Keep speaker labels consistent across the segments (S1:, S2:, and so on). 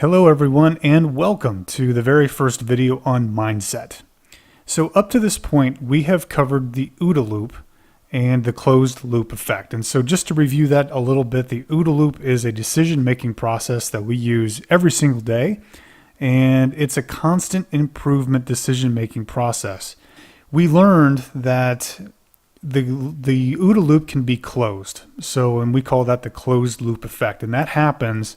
S1: Hello everyone, and welcome to the very first video on mindset. So up to this point, we have covered the OODA loop and the closed loop effect. And so just to review that a little bit, the OODA loop is a decision-making process that we use every single day, and it's a constant improvement decision-making process. We learned that the OODA loop can be closed. And we call that the closed loop effect. And that happens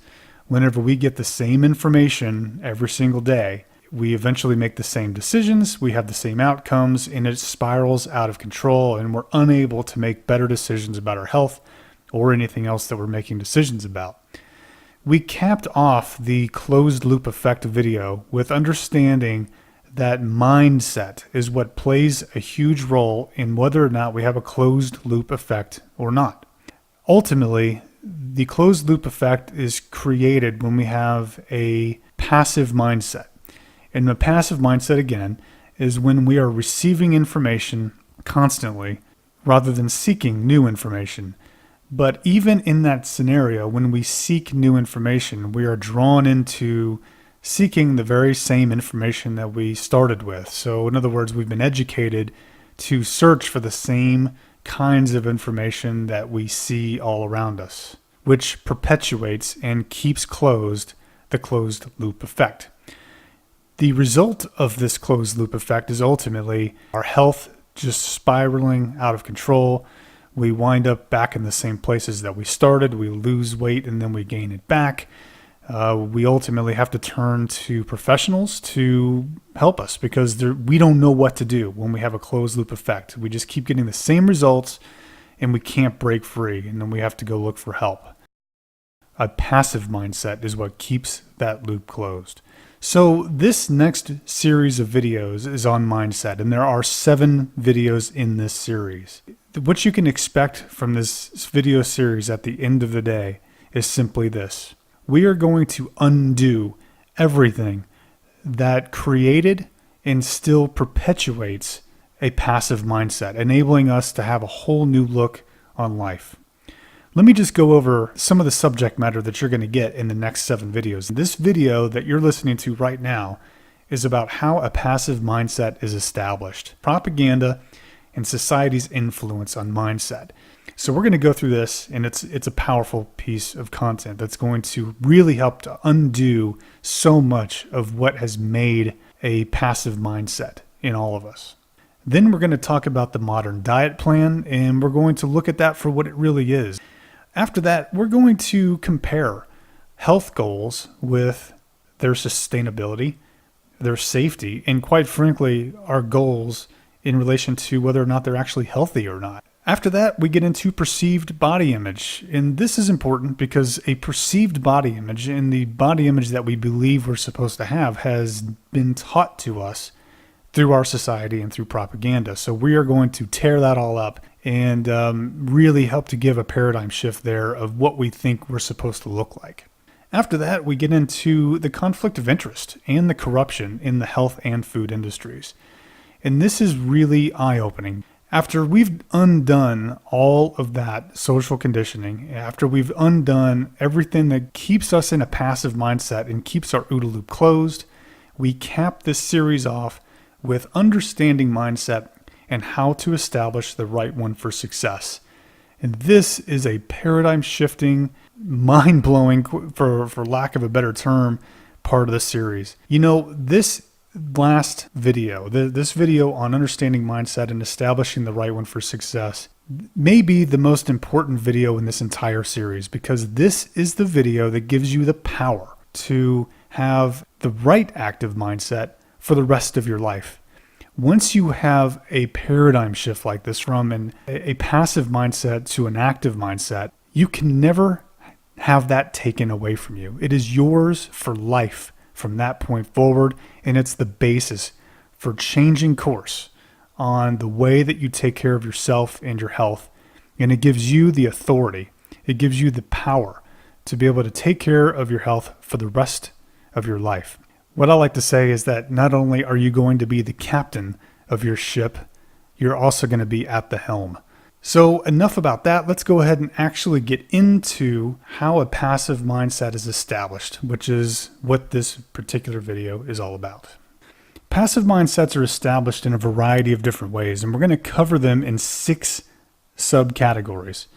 S1: whenever we get the same information every single day. We eventually make the same decisions, we have the same outcomes, and it spirals out of control, and we're unable to make better decisions about our health or anything else that we're making decisions about. We capped off the closed loop effect video with understanding that mindset is what plays a huge role in whether or not we have a closed loop effect or not. Ultimately, the closed loop effect is created when we have a passive mindset. And the passive mindset, again, is when we are receiving information constantly rather than seeking new information. But even in that scenario, when we seek new information, we are drawn into seeking the very same information that we started with. So in other words, we've been educated to search for the same kinds of information that we see all around us, which perpetuates and keeps closed the closed loop effect. The result of this closed loop effect is ultimately our health just spiraling out of control. We wind up back in the same places that we started. We lose weight and then we gain it back. We ultimately have to turn to professionals to help us because we don't know what to do when we have a closed loop effect. We just keep getting the same results and we can't break free, and then we have to go look for help. A passive mindset is what keeps that loop closed. So this next series of videos is on mindset, and there are 7 videos in this series. What you can expect from this video series at the end of the day is simply this. We are going to undo everything that created and still perpetuates a passive mindset, enabling us to have a whole new look on life. Let me just go over some of the subject matter that you're going to get in the next 7 videos. This video that you're listening to right now is about how a passive mindset is established, propaganda, and society's influence on mindset. So we're going to go through this, and it's a powerful piece of content that's going to really help to undo so much of what has made a passive mindset in all of us. Then we're going to talk about the modern diet plan, and we're going to look at that for what it really is. After that, we're going to compare health goals with their sustainability, their safety, and quite frankly, our goals in relation to whether or not they're actually healthy or not. After that, we get into perceived body image. And this is important because a perceived body image and the body image that we believe we're supposed to have has been taught to us through our society and through propaganda. So we are going to tear that all up and really help to give a paradigm shift there of what we think we're supposed to look like. After that, we get into the conflict of interest and the corruption in the health and food industries. And this is really eye-opening. After we've undone all of that social conditioning, after we've undone everything that keeps us in a passive mindset and keeps our OODA loop closed, we cap this series off with understanding mindset and how to establish the right one for success. And this is a paradigm shifting, mind-blowing, for lack of a better term, part of the series. You know, this last video, this video on understanding mindset and establishing the right one for success, may be the most important video in this entire series, because this is the video that gives you the power to have the right active mindset for the rest of your life. Once you have a paradigm shift like this from a passive mindset to an active mindset, you can never have that taken away from you. It is yours for life from that point forward, and it's the basis for changing course on the way that you take care of yourself and your health. And it gives you the authority, it gives you the power to be able to take care of your health for the rest of your life. What I like to say is that not only are you going to be the captain of your ship, you're also going to be at the helm. So enough about that. Let's go ahead and actually get into how a passive mindset is established, which is what this particular video is all about. Passive mindsets are established in a variety of different ways, and we're going to cover them in 6 subcategories.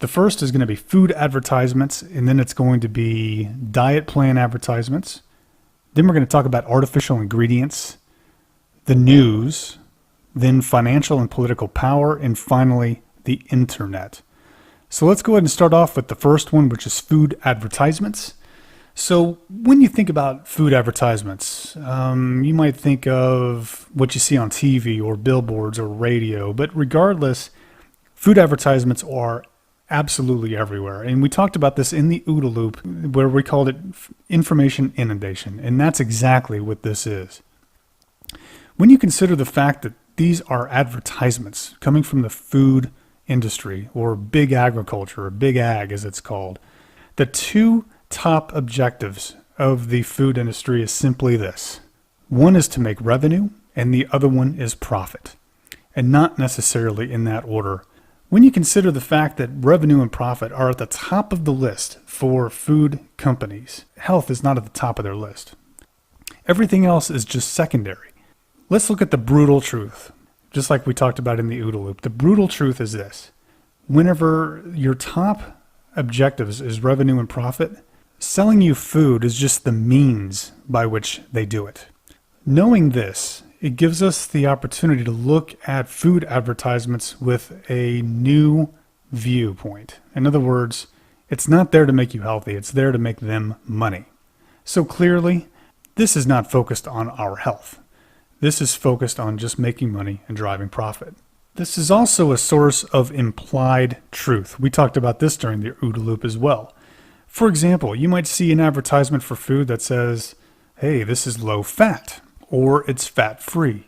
S1: The first is going to be food advertisements, and then it's going to be diet plan advertisements. Then we're going to talk about artificial ingredients, the news, then financial and political power, and finally, the internet. So let's go ahead and start off with the first one, which is food advertisements. So when you think about food advertisements, you might think of what you see on TV or billboards or radio, but regardless, food advertisements are absolutely everywhere. And we talked about this in the OODA loop where we called it information inundation, and that's exactly what this is. When you consider the fact that these are advertisements coming from the food industry or big agriculture or big ag as it's called, the 2 top objectives of the food industry is simply this. One is to make revenue and the other one is profit, and not necessarily in that order. When you consider the fact that revenue and profit are at the top of the list for food companies, health is not at the top of their list. Everything else is just secondary. Let's look at the brutal truth, just like we talked about in the OODA loop. The brutal truth is this. Whenever your top objectives is revenue and profit, selling you food is just the means by which they do it. Knowing this, it gives us the opportunity to look at food advertisements with a new viewpoint. In other words, it's not there to make you healthy, it's there to make them money. So clearly, this is not focused on our health. This is focused on just making money and driving profit. This is also a source of implied truth. We talked about this during the OODA loop as well. For example, you might see an advertisement for food that says, hey, this is low fat, or it's fat free.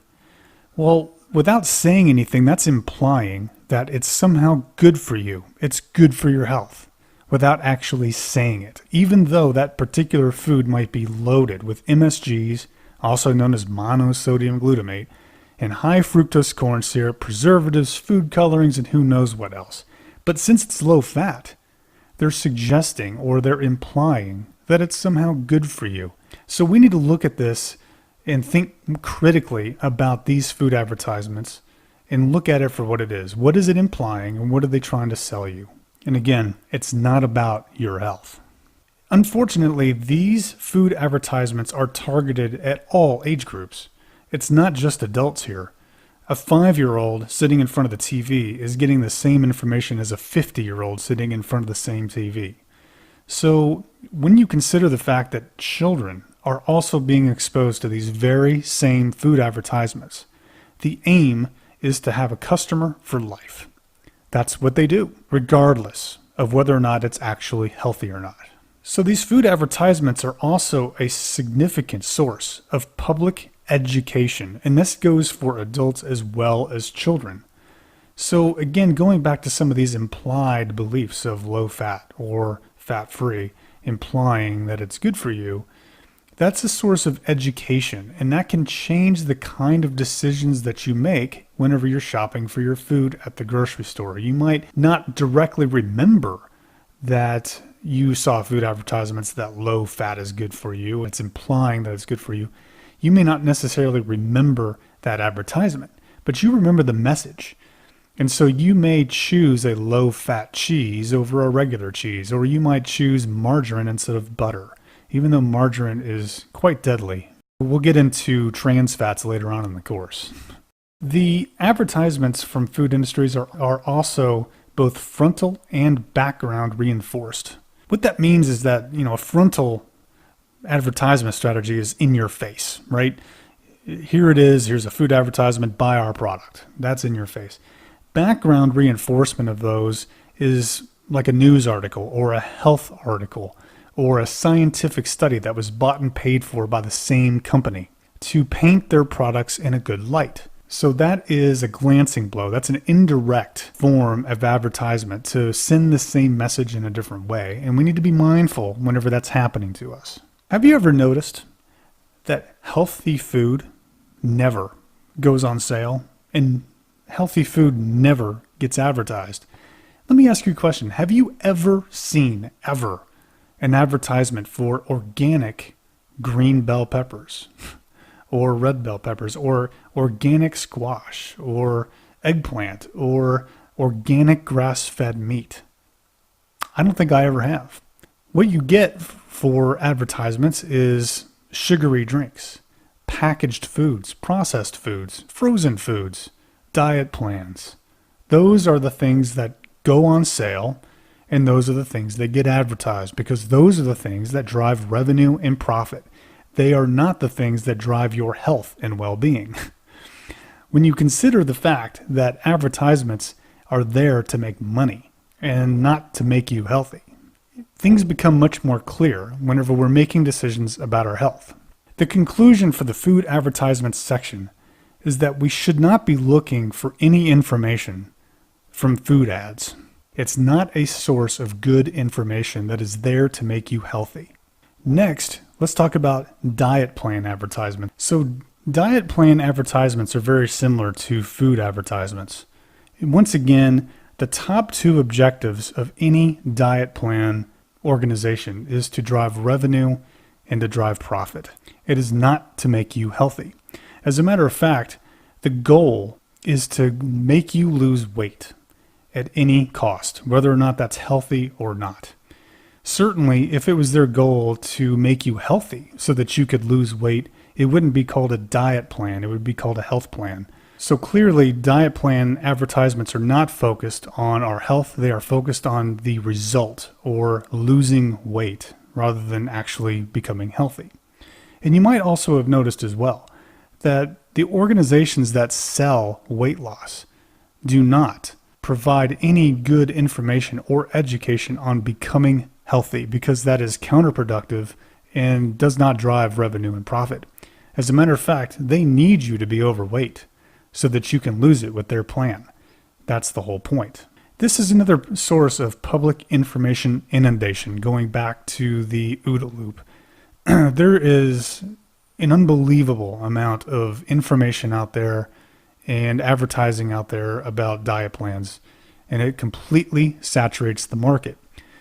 S1: Well, without saying anything, that's implying that it's somehow good for you. It's good for your health without actually saying it, even though that particular food might be loaded with MSGs, also known as monosodium glutamate, and high fructose corn syrup, preservatives, food colorings, and who knows what else. But since it's low fat, they're suggesting or they're implying that it's somehow good for you. So we need to look at this and think critically about these food advertisements and look at it for what it is. What is it implying and what are they trying to sell you? And again, it's not about your health. Unfortunately, these food advertisements are targeted at all age groups. It's not just adults here. A 5-year-old sitting in front of the TV is getting the same information as a 50-year-old sitting in front of the same TV. So when you consider the fact that children are also being exposed to these very same food advertisements, the aim is to have a customer for life. That's what they do, regardless of whether or not it's actually healthy or not. So these food advertisements are also a significant source of public education, and this goes for adults as well as children. So again, going back to some of these implied beliefs of low fat or fat free, implying that it's good for you, that's a source of education, and that can change the kind of decisions that you make whenever you're shopping for your food at the grocery store. You might not directly remember that you saw food advertisements that low fat is good for you. It's implying that it's good for you. You may not necessarily remember that advertisement, but you remember the message. And so you may choose a low fat cheese over a regular cheese, or you might choose margarine instead of butter, even though margarine is quite deadly. We'll get into trans fats later on in the course. The advertisements from food industries are also both frontal and background reinforced. What that means is that, a frontal advertisement strategy is in your face, right? Here it is, here's a food advertisement, buy our product. That's in your face. Background reinforcement of those is like a news article or a health article or a scientific study that was bought and paid for by the same company to paint their products in a good light. So that is a glancing blow. That's an indirect form of advertisement to send the same message in a different way. And we need to be mindful whenever that's happening to us. Have you ever noticed that healthy food never goes on sale and healthy food never gets advertised. Let me ask you a question. Have you ever seen, an advertisement for organic green bell peppers or red bell peppers or organic squash or eggplant or organic grass-fed meat? I don't think I ever have. What you get for advertisements is sugary drinks, packaged foods, processed foods, frozen foods, diet plans. Those are the things that go on sale, and those are the things that get advertised because those are the things that drive revenue and profit. They are not the things that drive your health and well-being. When you consider the fact that advertisements are there to make money and not to make you healthy, things become much more clear whenever we're making decisions about our health. The conclusion for the food advertisements section is that we should not be looking for any information from food ads. It's not a source of good information that is there to make you healthy. Next, let's talk about diet plan advertisements. So diet plan advertisements are very similar to food advertisements. Once again, the top two objectives of any diet plan organization is to drive revenue and to drive profit. It is not to make you healthy. As a matter of fact, the goal is to make you lose weight at any cost, whether or not that's healthy or not. Certainly, if it was their goal to make you healthy so that you could lose weight, it wouldn't be called a diet plan. It would be called a health plan. So clearly, diet plan advertisements are not focused on our health. They are focused on the result or losing weight rather than actually becoming healthy. And you might also have noticed as well that the organizations that sell weight loss do not provide any good information or education on becoming healthy because that is counterproductive and does not drive revenue and profit. As a matter of fact, they need you to be overweight so that you can lose it with their plan. That's the whole point. This is another source of public information inundation, going back to the OODA loop. There is an unbelievable amount of information out there and advertising out there about diet plans, and it completely saturates the market.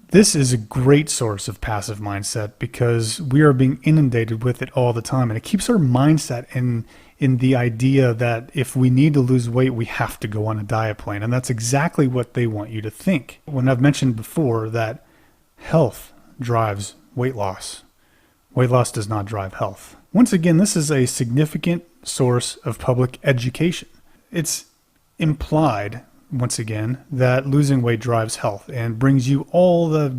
S1: This is a great source of passive mindset because we are being inundated with it all the time, and it keeps our mindset in the idea that if we need to lose weight, we have to go on a diet plan, and that's exactly what they want you to think. When I've mentioned before that health drives weight loss does not drive health. Once again, this is a significant source of public education. It's implied, once again, that losing weight drives health and brings you all the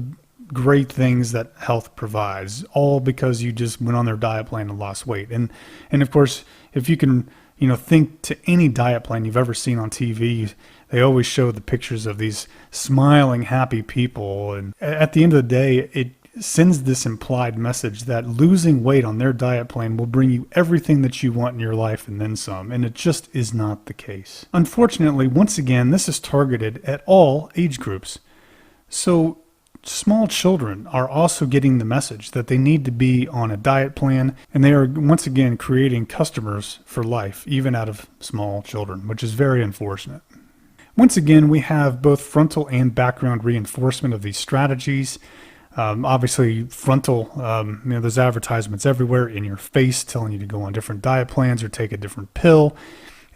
S1: great things that health provides, all because you just went on their diet plan and lost weight. And of course, if you can, think to any diet plan you've ever seen on TV, they always show the pictures of these smiling, happy people. And at the end of the day, it sends this implied message that losing weight on their diet plan will bring you everything that you want in your life and then some, and it just is not the case. Unfortunately, once again, this is targeted at all age groups. So small children are also getting the message that they need to be on a diet plan, and they are once again creating customers for life, even out of small children, which is very unfortunate. Once again, we have both frontal and background reinforcement of these strategies. Obviously, frontal, there's advertisements everywhere in your face telling you to go on different diet plans or take a different pill.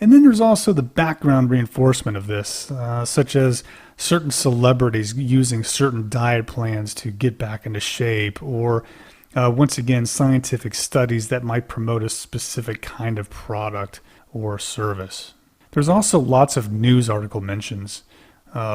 S1: And then there's also the background reinforcement of this, such as certain celebrities using certain diet plans to get back into shape, or once again, scientific studies that might promote a specific kind of product or service. There's also lots of news article mentions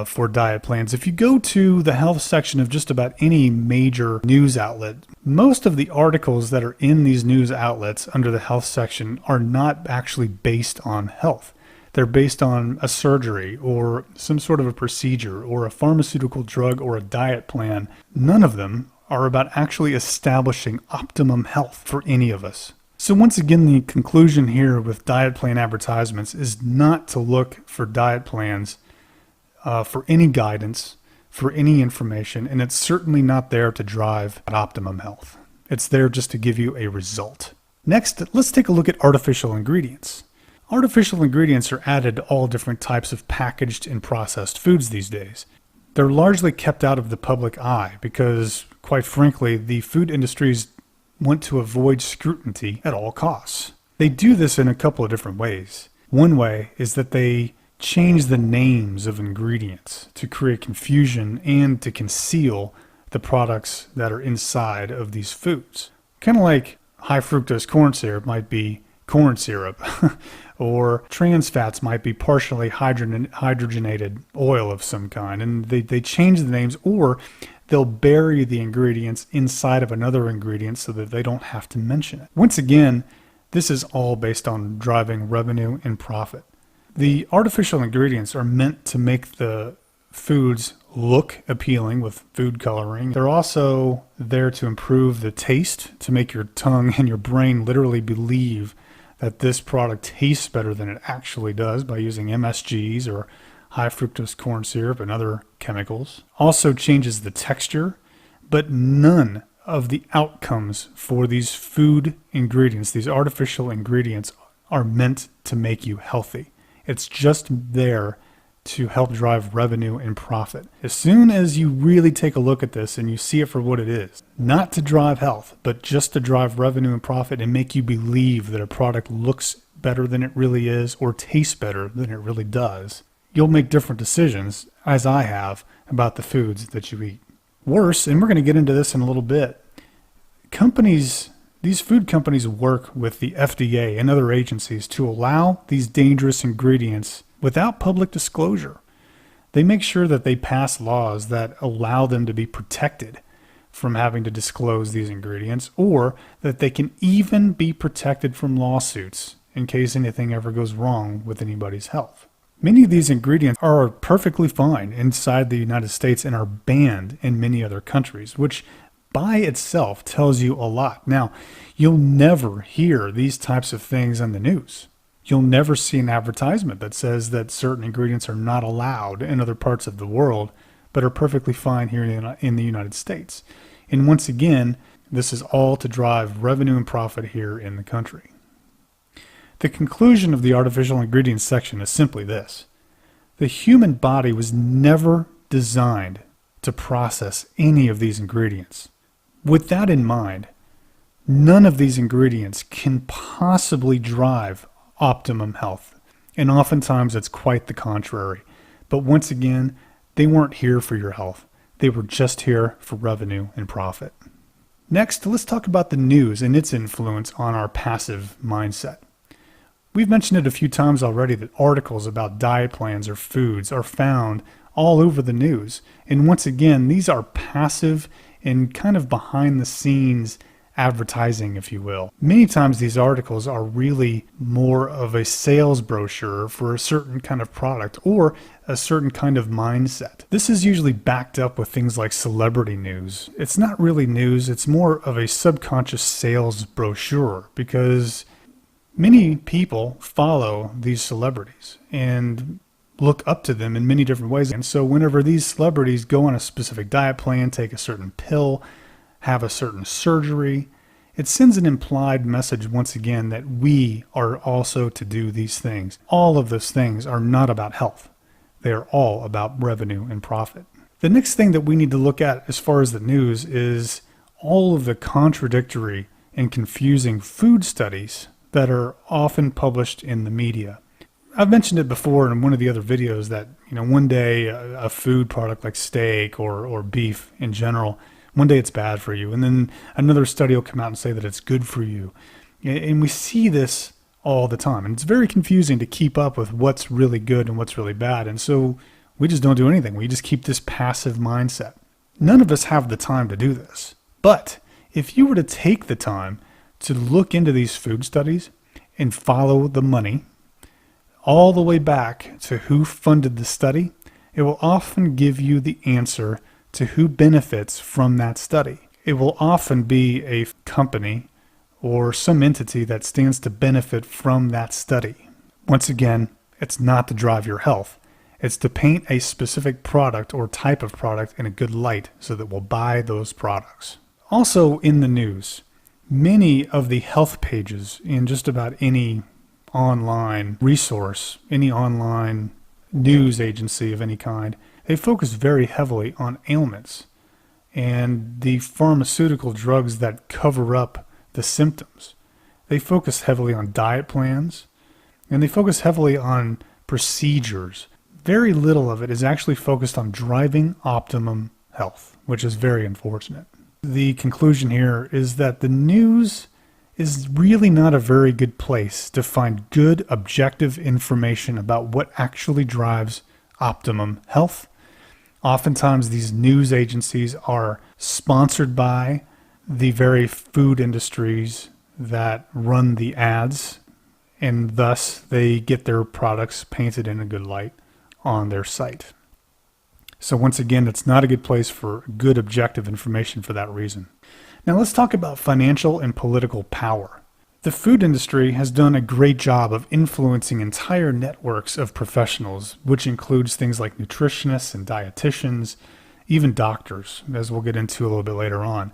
S1: for diet plans. If you go to the health section of just about any major news outlet, most of the articles that are in these news outlets under the health section are not actually based on health. They're based on a surgery or some sort of a procedure or a pharmaceutical drug or a diet plan. None of them are about actually establishing optimum health for any of us. So once again, the conclusion here with diet plan advertisements is not to look for diet plans for any guidance, for any information, and it's certainly not there to drive optimum health. It's there just to give you a result. Next, let's take a look at artificial ingredients. Artificial ingredients are added to all different types of packaged and processed foods these days. They're largely kept out of the public eye because, quite frankly, the food industries want to avoid scrutiny at all costs. They do this in a couple of different ways. One way is that they change the names of ingredients to create confusion and to conceal the products that are inside of these foods. Kind of like high fructose corn syrup might be corn syrup, or trans fats might be partially hydrogenated oil of some kind, and they change the names, or they'll bury the ingredients inside of another ingredient so that they don't have to mention it. Once again, this is all based on driving revenue and profit. The artificial ingredients are meant to make the foods look appealing with food coloring. They're also there to improve the taste, to make your tongue and your brain literally believe that this product tastes better than it actually does by using MSGs or high fructose corn syrup and other chemicals. Also changes the texture, but none of the outcomes for these food ingredients, these artificial ingredients, are meant to make you healthy. It's just there to help drive revenue and profit. As soon as you really take a look at this and you see it for what it is, not to drive health, but just to drive revenue and profit and make you believe that a product looks better than it really is or tastes better than it really does, you'll make different decisions, as I have, about the foods that you eat. Worse, and we're going to get into this in a little bit, these food companies work with the FDA and other agencies to allow these dangerous ingredients without public disclosure. They make sure that they pass laws that allow them to be protected from having to disclose these ingredients, or that they can even be protected from lawsuits in case anything ever goes wrong with anybody's health. Many of these ingredients are perfectly fine inside the United States and are banned in many other countries, which by itself tells you a lot. Now, you'll never hear these types of things on the news. You'll never see an advertisement that says that certain ingredients are not allowed in other parts of the world, but are perfectly fine here in the United States. And once again, this is all to drive revenue and profit here in the country. The conclusion of the artificial ingredients section is simply this. The human body was never designed to process any of these ingredients. With that in mind, none of these ingredients can possibly drive optimum health, and oftentimes it's quite the contrary. But once again, they weren't here for your health. They were just here for revenue and profit. Next, let's talk about the news and its influence on our passive mindset. We've mentioned it a few times already that articles about diet plans or foods are found all over the news. And once again, these are passive and kind of behind the scenes advertising, if you will. Many times these articles are really more of a sales brochure for a certain kind of product or a certain kind of mindset. This is usually backed up with things like celebrity news. It's not really news, it's more of a subconscious sales brochure because many people follow these celebrities and look up to them in many different ways. And so whenever these celebrities go on a specific diet plan, take a certain pill, have a certain surgery, it sends an implied message once again that we are also to do these things. All of those things are not about health. They are all about revenue and profit. The next thing that we need to look at as far as the news is all of the contradictory and confusing food studies that are often published in the media. I've mentioned it before in one of the other videos that, one day a food product like steak or beef in general, one day it's bad for you. And then another study will come out and say that it's good for you. And we see this all the time. And it's very confusing to keep up with what's really good and what's really bad. And so we just don't do anything. We just keep this passive mindset. None of us have the time to do this. But if you were to take the time to look into these food studies and follow the money all the way back to who funded the study, it will often give you the answer to who benefits from that study. It will often be a company or some entity that stands to benefit from that study. Once again, it's not to drive your health. It's to paint a specific product or type of product in a good light so that we'll buy those products. Also in the news, many of the health pages in just about any online resource, any online news agency of any kind, they focus very heavily on ailments and the pharmaceutical drugs that cover up the symptoms. They focus heavily on diet plans, and they focus heavily on procedures. Very little of it is actually focused on driving optimum health, which is very unfortunate. The conclusion here is that the news is really not a very good place to find good, objective information about what actually drives optimum health. Oftentimes, these news agencies are sponsored by the very food industries that run the ads, and thus they get their products painted in a good light on their site. So once again, it's not a good place for good, objective information for that reason. Now let's talk about financial and political power. The food industry has done a great job of influencing entire networks of professionals, which includes things like nutritionists and dietitians, even doctors, as we'll get into a little bit later on.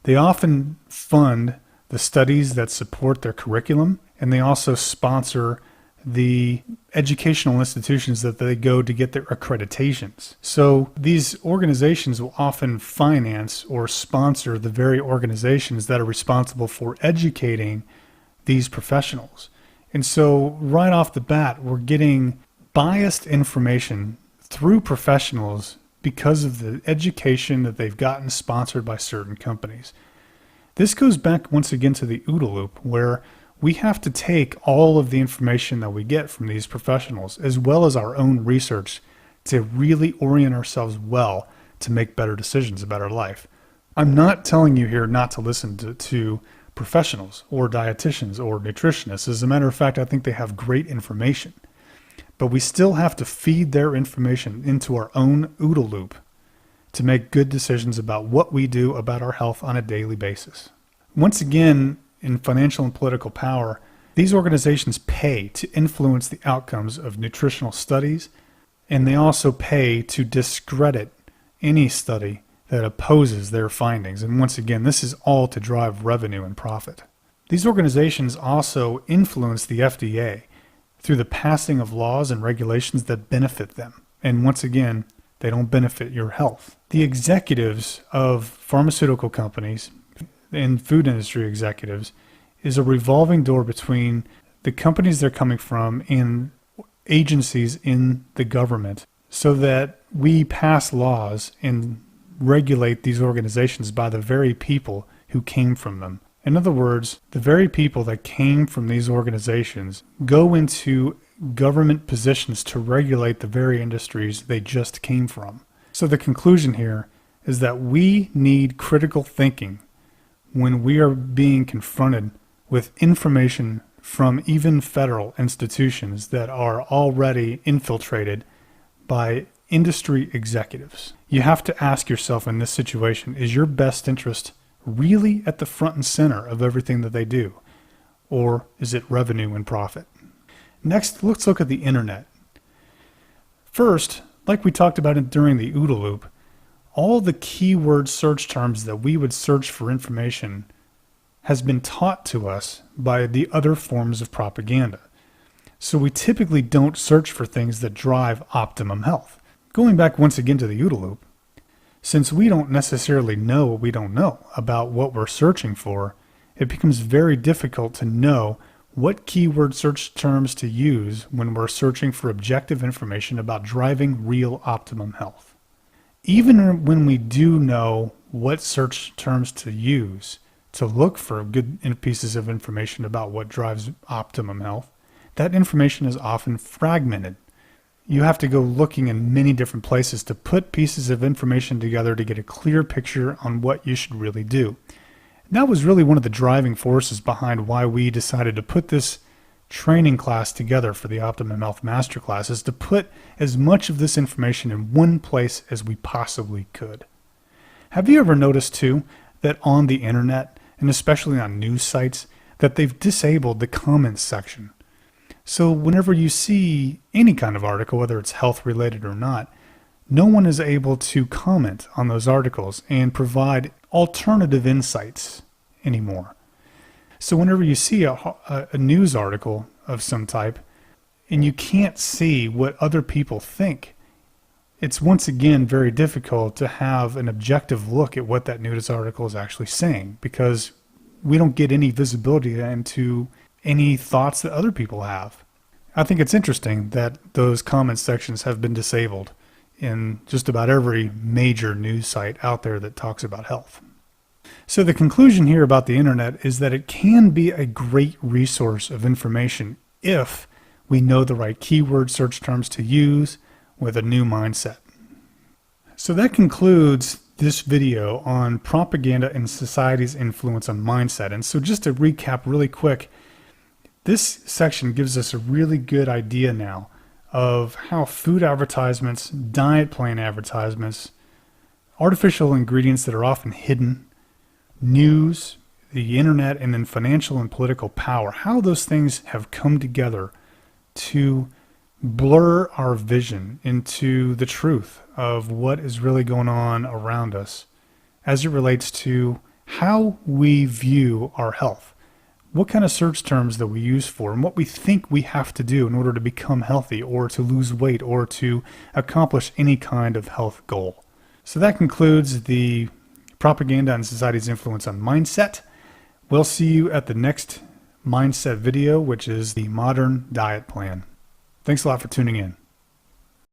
S1: They often fund the studies that support their curriculum, and they also sponsor the educational institutions that they go to get their accreditations. So these organizations will often finance or sponsor the very organizations that are responsible for educating these professionals. And so right off the bat, we're getting biased information through professionals because of the education that they've gotten sponsored by certain companies. This goes back once again to the OODA loop, where we have to take all of the information that we get from these professionals, as well as our own research, to really orient ourselves well to make better decisions about our life. I'm not telling you here not to listen to professionals or dietitians or nutritionists. As a matter of fact, I think they have great information. But we still have to feed their information into our own OODA loop to make good decisions about what we do about our health on a daily basis. Once again, in financial and political power, these organizations pay to influence the outcomes of nutritional studies, and they also pay to discredit any study that opposes their findings. And once again, this is all to drive revenue and profit. These organizations also influence the FDA through the passing of laws and regulations that benefit them. And once again, they don't benefit your health. The executives of pharmaceutical companies and food industry executives is a revolving door between the companies they're coming from and agencies in the government, so that we pass laws and regulate these organizations by the very people who came from them. In other words, the very people that came from these organizations go into government positions to regulate the very industries they just came from. So the conclusion here is that we need critical thinking when we are being confronted with information from even federal institutions that are already infiltrated by industry executives. You have to ask yourself in this situation, is your best interest really at the front and center of everything that they do? Or is it revenue and profit? Next, let's look at the internet. First, like we talked about it during the OODA loop, all the keyword search terms that we would search for information has been taught to us by the other forms of propaganda. So we typically don't search for things that drive optimum health. Going back once again to the OODA loop, since we don't necessarily know what we don't know about what we're searching for, it becomes very difficult to know what keyword search terms to use when we're searching for objective information about driving real optimum health. Even when we do know what search terms to use to look for good pieces of information about what drives optimum health, that information is often fragmented. You have to go looking in many different places to put pieces of information together to get a clear picture on what you should really do. And that was really one of the driving forces behind why we decided to put this training class together for the Optimum Health Masterclass, is to put as much of this information in one place as we possibly could. Have you ever noticed too that on the internet, and especially on news sites, that they've disabled the comments section? So whenever you see any kind of article, whether it's health related or not, no one is able to comment on those articles and provide alternative insights anymore. So whenever you see a news article of some type, and you can't see what other people think, it's once again very difficult to have an objective look at what that news article is actually saying, because we don't get any visibility into any thoughts that other people have. I think it's interesting that those comment sections have been disabled in just about every major news site out there that talks about health. So the conclusion here about the internet is that it can be a great resource of information if we know the right keyword search terms to use with a new mindset. So that concludes this video on propaganda and society's influence on mindset. And so just to recap really quick, this section gives us a really good idea now of how food advertisements, diet plan advertisements, artificial ingredients that are often hidden, news, the internet, and then financial and political power, how those things have come together to blur our vision into the truth of what is really going on around us as it relates to how we view our health, what kind of search terms that we use for, and what we think we have to do in order to become healthy or to lose weight or to accomplish any kind of health goal. So that concludes the propaganda and society's influence on mindset. We'll see you at the next mindset video, which is the modern diet plan. Thanks a lot for tuning in.